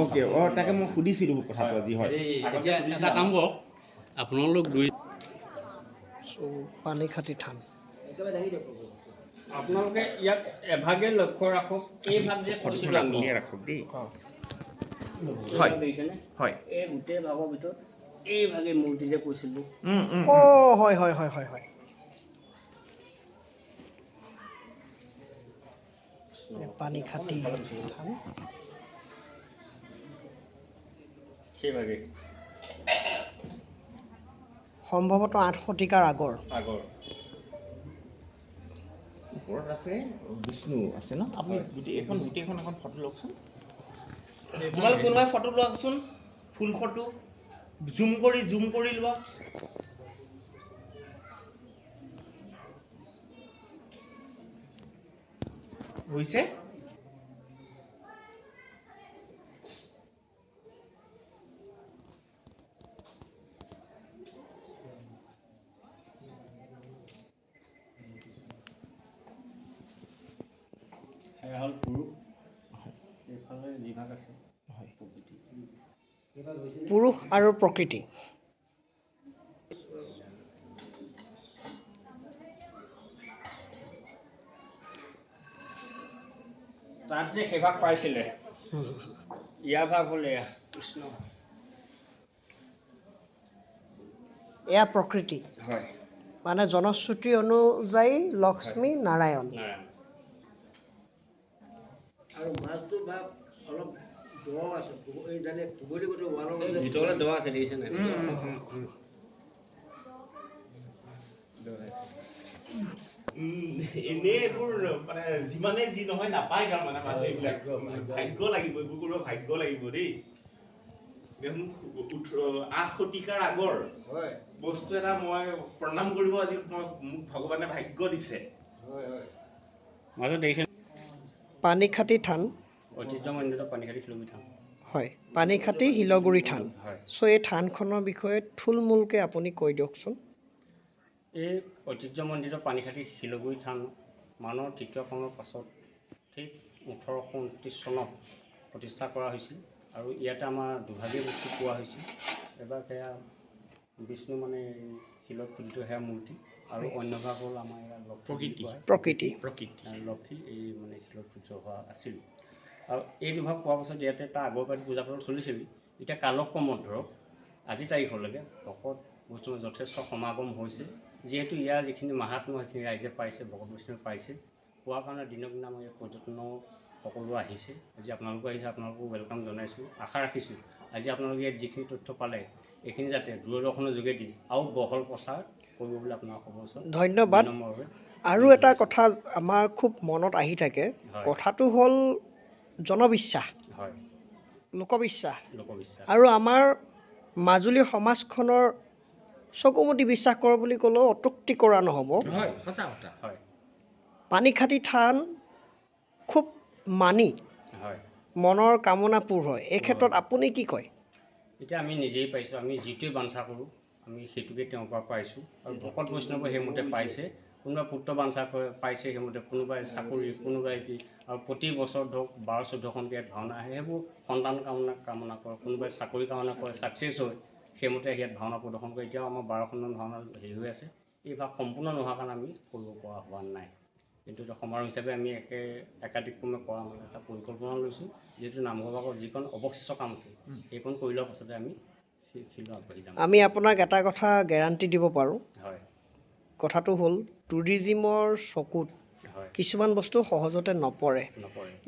Okay তাকে মই সুধিছিলোঁ কথাটো আজি হয় এটা কাম কৰক আপোনালোক দুই পানীখাতি থান আপোনালোকে ইয়াত এভাগে লক্ষ্য ৰাখক এই ভাগ যে কৈছিলোঁ আমি ৰাখক দেই হয় দেখিছেনে হয় এই গোটেই ভাগৰ ভিতৰত এই ভাগে মূৰ্তি যে কৈছিলোঁ হয় হয় হয় হয় হয় পানীখাতি থান সেইভাগে সম্ভৱতঃ 8 শতিকাৰ আগৰ ওপৰত আছে বিষ্ণু আছে ন আপুনি গোটেইখন এখন ফটো লওকচোন তোমালোক কোনোবাই ফটো লোৱাচোন ফুল ফটো জুম কৰি লোৱা হৈছে সেয়া হ'ল পুৰুষ এইফালে যিভাগ আছে প্ৰকৃতি পুৰুষ আৰু প্ৰকৃতি তাত যে সেইভাগ পাইছিলে ইয়াৰ ভাগ হ'ল এয়া কৃষ্ণ এয়া প্ৰকৃতি হয় মানে জনশ্ৰুতি অনুযায়ী লক্ষ্মী নাৰায়ণ আৰু মাছটো ভাগ অলপ দ আছে এই জানে কুবলী গোটেই ৱালৰ ভিতৰলৈ দৱা আছে দেখিছে নাই এনেই এইবোৰ মানে যিমানে যি নহয় নাপায় তাৰমানে মানুহ এইবিলাক ভাগ্য লাগিব এইবোৰ কৰিব ভাগ্য লাগিব দেই দেখোন 8 শতিকাৰ আগৰ হয় বস্তু এটা মই প্ৰণাম কৰিব আজি মোক ভগৱানে ভাগ্য দিছে হয় হয় মাজত দেখিছে পানীখাতি থান ঐতিহ্যমণ্ডিত পানীখাতি শিলগুৰি থান হয় পানীখাতি শিলগুৰি থান হয় চ' এই থানখনৰ বিষয়ে থুলমূলকৈ আপুনি কৈ দিয়কচোন এই ঐতিহ্যমণ্ডিত পানীখাতি শিলগুৰি থান মানৰ তৃতীয় খনৰ পাছত ঠিক 1829 চনত প্ৰতিষ্ঠা কৰা হৈছিল আৰু ইয়াতে আমাৰ দুভাগেই বস্তু পোৱা হৈছিল এবাৰ সেয়া বিষ্ণু মানে শিলত খোদিত সেয়া মূৰ্তি আৰু অন্য ভাগ হ'ল আমাৰ ইয়াৰ প্ৰকৃতি লক্ষী এই মানে শিলত খোদিত হোৱা আছিল আৰু এই দুভাগ পোৱাৰ পাছত ইয়াতে তাৰ আগৰ পৰা পূজা পাতল চলিছিল এতিয়া কালক্ৰমত ধৰক আজি তাৰিখলৈকে ভকত বৈষ্ণৱ যথেষ্ট সমাগম হৈছে যিহেতু ইয়াৰ যিখিনি মাহাত্ম্য সেইখিনি ৰাইজে পাইছে ভকত বৈষ্ণৱে পাইছে পোৱাৰ কাৰণে দিনক দিনে আমাৰ ইয়াত পৰ্যটনৰ সকলো আহিছে আজি আপোনালোকো আহিছে আপোনালোকো ৱেলকাম জনাইছোঁ আশা ৰাখিছোঁ আজি আপোনালোকে ইয়াত যিখিনি তথ্য পালে এইখিনি যাতে দূৰদৰ্শনৰ যোগেদি আৰু বহল প্ৰচাৰ কৰিব বুলি আপোনাক ক'ব ধন্যবাদ আৰু এটা কথা আমাৰ খুব মনত আহি থাকে কথাটো হ'ল জনবিশ্বাস হয় লোকবিশ্বাস লোকবিশ্বাস আৰু আমাৰ মাজুলীৰ সমাজখনৰ চকুমুটি বিশ্বাস কৰোঁ বুলি ক'লেও অত্যুক্তি কৰা নহ'ব হয় সঁচা কথা হয় পানীখাতি থান খুব মানি হয় মনৰ কামনা পূৰ হয় এই ক্ষেত্ৰত আপুনি কি কয় এতিয়া আমি নিজেই পাইছোঁ আমি যিটোৱে বাঞ্ছা কৰোঁ আমি সেইটোকে তেওঁৰ পৰা পাইছোঁ আৰু ভকত বৈষ্ণৱে সেইমতে পাইছে কোনোবাই পুত্ৰ বাঞ্ছা কৰে পাইছে সেইমতে কোনোবাই চাকৰি কোনোবাই কি আৰু প্ৰতি বছৰ ধৰক 12-14খনকৈ ইয়াত ভাওনা আহে সেইবোৰ সন্তান কামনা কৰে কোনোবাই চাকৰি কামনা কৰে ছাকচেছ হয় সেইমতে ইয়াত ভাওনা প্ৰদৰ্শন কৰে এতিয়াও আমাৰ 12খনমান ভাওনা হেৰি হৈ আছে এই ভাগ সম্পূৰ্ণ নোহোৱাৰ কাৰণে আমি কৰিব পৰা হোৱা নাই কিন্তু এটা সমাৰোহ হিচাপে আমি একাধিক্ৰমে কৰা মানে এটা পৰিকল্পনা লৈছোঁ যিহেতু নামঘৰ ভাগৰ যিখন অৱশিষ্ট কাম আছে সেইখন কৰি লোৱাৰ পাছতে আমি শিলো আগবাঢ়ি যাম আমি আপোনাক এটা কথা গেৰাণ্টি দিব পাৰোঁ হয় কথাটো হ'ল টুৰিজিমৰ চকুত কিছুমান বস্তু সহজতে নপৰে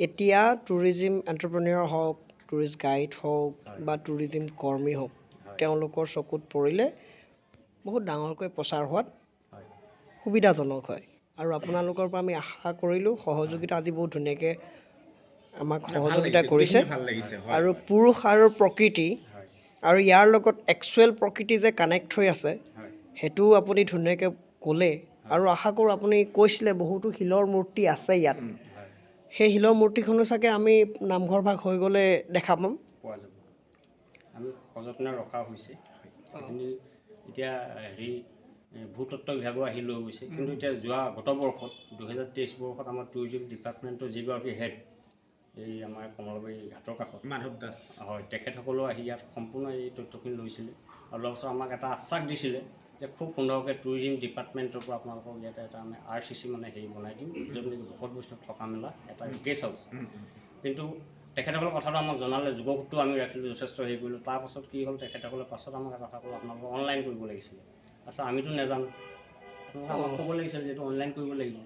এতিয়া টুৰিজিম এণ্টাৰপ্ৰেনিয়ৰ হওক টুৰিষ্ট গাইড হওক বা টুৰিজিম কৰ্মী হওক তেওঁলোকৰ চকুত পৰিলে বহুত ডাঙৰকৈ প্ৰচাৰ হোৱাত সুবিধাজনক হয় আৰু আপোনালোকৰ পৰা আমি আশা কৰিলোঁ সহযোগিতা আজি বহুত ধুনীয়াকৈ আমাক সহযোগিতা কৰিছে আৰু পুৰুষ আৰু প্ৰকৃতি আৰু ইয়াৰ লগত একচুৱেল প্ৰকৃতি যে কানেক্ট হৈ আছে সেইটোও আপুনি ধুনীয়াকৈ ক'লে আৰু আশা কৰোঁ আপুনি কৈছিলে বহুতো শিলৰ মূৰ্তি আছে ইয়াত সেই শিলৰ মূৰ্তিখনো চাগে আমি নামঘৰ ভাগ হৈ গ'লে দেখা পাম পোৱা যাব আমি সযত্নে ৰখা হৈছে সেইখিনি এতিয়া হেৰি ভূতত্ত্ব বিভাগো আহি লৈ গৈছে কিন্তু এতিয়া যোৱা গত বৰ্ষত 2023 বৰ্ষত আমাৰ টুৰিজিম ডিপাৰ্টমেণ্টৰ যিগৰাকী হেড এই আমাৰ কমলাবাৰী ঘাটৰ কাষত মাধৱ দাস হয়, তেখেতসকলেও আহি ইয়াত সম্পূৰ্ণ এই তথ্যখিনি লৈছিলে আৰু লগতে আমাক এটা আশ্বাস দিছিলে যে খুব সুন্দৰকৈ টুৰিজিম ডিপাৰ্টমেণ্টৰ পৰা আপোনালোকক ইয়াতে এটা আমি RCC মানে হেৰি বনাই দিম, য'ত নেকি ভকত বৈষ্ণৱ থকা মেলা এটা গেষ্ট হাউচ। কিন্তু তেখেতসকলে কথাটো আমাক জনালে, যোগসূত্ৰটো আমি ৰাখিলোঁ, যথেষ্ট হেৰি কৰিলোঁ। তাৰপাছত কি হ'ল, তেখেতসকলে পাছত আমাক এটা কথা ক'লে, আপোনালোকে অনলাইন কৰিব লাগিছিলে। আচ্ছা, আমিতো নাজানো, আমাক ক'ব লাগিছিলে যে এইটো অনলাইন কৰিব লাগিব।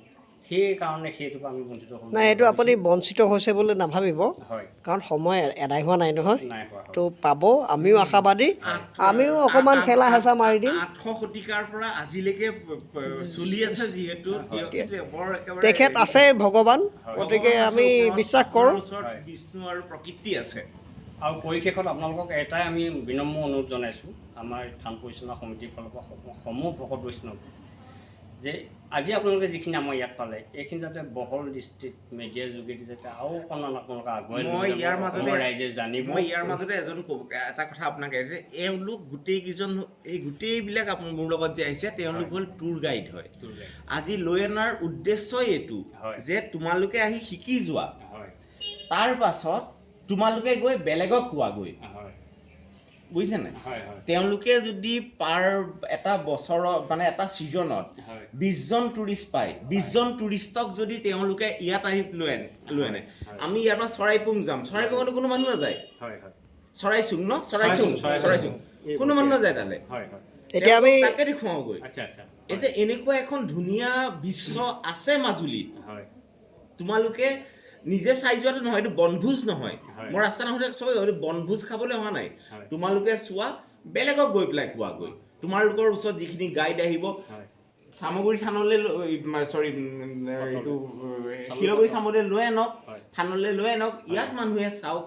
সেইকাৰণে সেইটোৰ পৰা আমি বঞ্চিত হ'লোঁ। নাই, এইটো আপুনি বঞ্চিত হৈছে বুলি নাভাবিব, হয়, কাৰণ সময় এদায় হোৱা নাই নহয়। নাই হোৱা। তো পাব, আমিও আশাবাদী, আমিও অকণমান ঠেলা হেঁচা মাৰি দিম। 800 শতিকাৰ পৰা আজিলৈকে চলি আছে যিহেতু বৰ একেবাৰে তেখেত আছে ভগৱান, গতিকে আমি বিশ্বাস কৰোঁ। বিষ্ণু আৰু প্ৰকৃতি আছে। আৰু পৰিশেষত আপোনালোকক এটাই আমি বিনম্ৰ অনুৰোধ জনাইছোঁ, আমাৰ থান পৰিচালনা সমিতিৰ ফালৰ পৰা সমূহ ভকত বৈষ্ণৱ, যে আজি আপোনালোকে যিখিনি আমাৰ ইয়াত পালে, এইখিনি যাতে বহল দৃষ্টিত মিডিয়াৰ যোগেদি যাতে আৰু অকণমান আপোনালোকে আগুৱাই মই ইয়াৰ ৰাইজে জানিব। মই ইয়াৰ মাজতে এটা কথা আপোনাক এওঁলোক গোটেইকেইজন, এই গোটেইবিলাক মোৰ লগত যে আহিছে, তেওঁলোক হ'ল টুৰ গাইড হয়। আজি লৈ অনাৰ উদ্দেশ্যই এইটো যে তোমালোকে আহি শিকি যোৱা, তাৰ পাছত তোমালোকে গৈ বেলেগক কোৱাগৈ, বুজিছে নাই? তেওঁলোকে যদি এটা বছৰত মানে এটা ছিজনত 20 জন টুৰিষ্ট পায়, 20 জন টুৰিষ্টক যদি তেওঁলোকে ইয়াত আহি লৈ আনে, আমি ইয়াৰ পৰা চৰাইপুং যাম, চৰাইপুঙতো কোনো মানুহ নাযায়, চৰাইচুং কোনো মানুহ নাযায় তালৈ, এতিয়া আমি তাকে দেখুৱাওগৈ। এতিয়া এনেকুৱা এখন ধুনীয়া বিশ্ব আছে মাজুলীত, তোমালোকে নিজে চাই যোৱাটো নহয়, এইটো বনভোজ নহয়। মই ৰাস্তা নাহোঁতে চবেই এইটো বনভোজ খাবলৈ অহা নাই, তোমালোকে চোৱা, বেলেগক গৈ পেলাই কোৱাগৈ। তোমালোকৰ ওচৰত যিখিনি গাইড আহিব, চামগুৰি থানলৈ এইটো শিলগুৰি চামলৈ লৈ আনক, থানলৈ লৈ আনক, ইয়াত মানুহে চাওক।